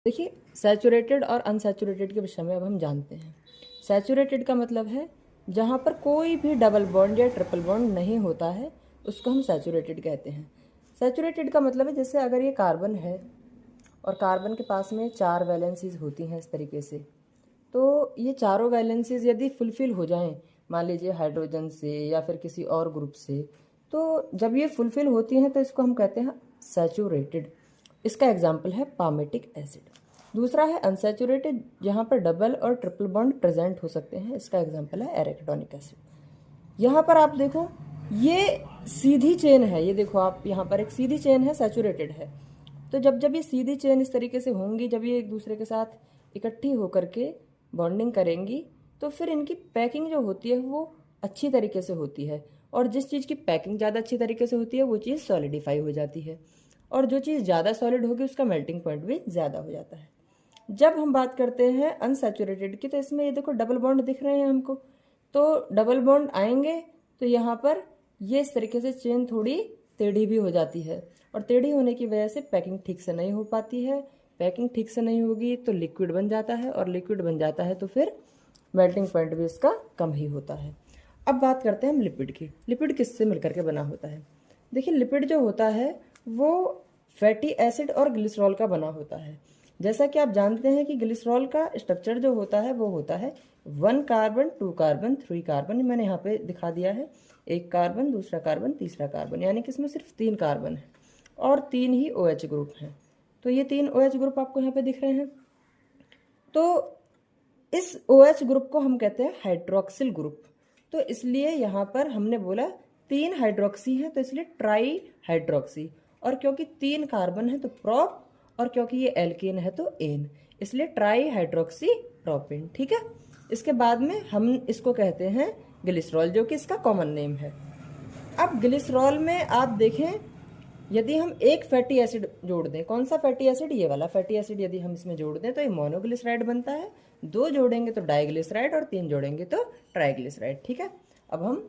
देखिए, सैचुरेटेड और अनसैचुरेटेड के विषय में अब हम जानते हैं। सैचुरेटेड का मतलब है जहाँ पर कोई भी डबल बॉन्ड या ट्रिपल बॉन्ड नहीं होता है, उसको हम सैचुरेटेड कहते हैं। सैचुरेटेड का मतलब है जैसे अगर ये कार्बन है और कार्बन के पास में 4 वैलेंसीज होती हैं इस तरीके से, तो ये चारों वैलेंसीज यदि फुलफिल हो जाएं, मान लीजिए हाइड्रोजन से या फिर किसी और ग्रुप से, तो जब ये फुलफिल होती हैं तो इसको हम कहते हैं सैचुरेटेड। इसका एग्जाम्पल है पामेटिक एसिड। दूसरा है अनसैचुरेटेड, जहाँ पर डबल और ट्रिपल बॉन्ड प्रेजेंट हो सकते हैं, इसका एग्जाम्पल है एराकिडोनिक एसिड। यहाँ पर आप देखो, ये सीधी चेन है, ये देखो आप यहाँ पर एक सीधी चेन है, सैचुरेटेड है। तो जब जब ये सीधी चेन इस तरीके से होंगी, जब ये एक दूसरे के साथ इकट्ठी होकर के बॉन्डिंग करेंगी, तो फिर इनकी पैकिंग जो होती है वो अच्छी तरीके से होती है, और जिस चीज़ की पैकिंग ज़्यादा अच्छी तरीके से होती है वो चीज़ सॉलिडिफाई हो जाती है, और जो चीज़ ज़्यादा सॉलिड होगी उसका मेल्टिंग पॉइंट भी ज़्यादा हो जाता है। जब हम बात करते हैं अनसैचुरेटेड की, तो इसमें ये देखो डबल बॉन्ड दिख रहे हैं हमको, तो डबल बॉन्ड आएंगे तो यहाँ पर ये इस तरीके से चेन थोड़ी टेढ़ी भी हो जाती है, और टेढ़ी होने की वजह से पैकिंग ठीक से नहीं हो पाती है। पैकिंग ठीक से नहीं होगी तो लिक्विड बन जाता है, और लिक्विड बन जाता है तो फिर मेल्टिंग पॉइंट भी इसका कम ही होता है। अब बात करते हैं हम लिपिड की। लिपिड किससे मिलकर के बना होता है? देखिए, लिपिड जो होता है वो फैटी एसिड और ग्लिसरॉल का बना होता है। जैसा कि आप जानते हैं कि ग्लिसरॉल का स्ट्रक्चर जो होता है वो होता है 1 कार्बन 2 कार्बन 3 कार्बन। मैंने यहाँ पे दिखा दिया है, 1 कार्बन, दूसरा कार्बन, तीसरा कार्बन, यानी कि इसमें सिर्फ 3 कार्बन है और 3 ही OH ग्रुप हैं। तो ये 3 OH ग्रुप आपको यहाँ पे दिख रहे हैं। तो इस OH ग्रुप को हम कहते हैं हाइड्रोक्सिल ग्रुप। तो इसलिए यहाँ पर हमने बोला 3 हाइड्रोक्सी है, तो इसलिए ट्राई हाइड्रोक्सी। और क्योंकि 3 कार्बन है तो प्रोप, और क्योंकि ये एल्केन है तो एन, इसलिए ट्राई हाइड्रोक्सी प्रोपेन। ठीक है। इसके बाद में हम इसको कहते हैं ग्लिसरॉल, जो कि इसका कॉमन नेम है। अब ग्लिसरॉल में आप देखें, यदि हम एक फैटी एसिड जोड़ दें, कौन सा फैटी एसिड? ये वाला फैटी एसिड यदि हम इसमें जोड़ दें तो ये मोनोग्लिसराइड बनता है, 2 जोड़ेंगे तो डाइग्लिसराइड, और 3 जोड़ेंगे तो ट्राइग्लिसराइड। ठीक है। अब हम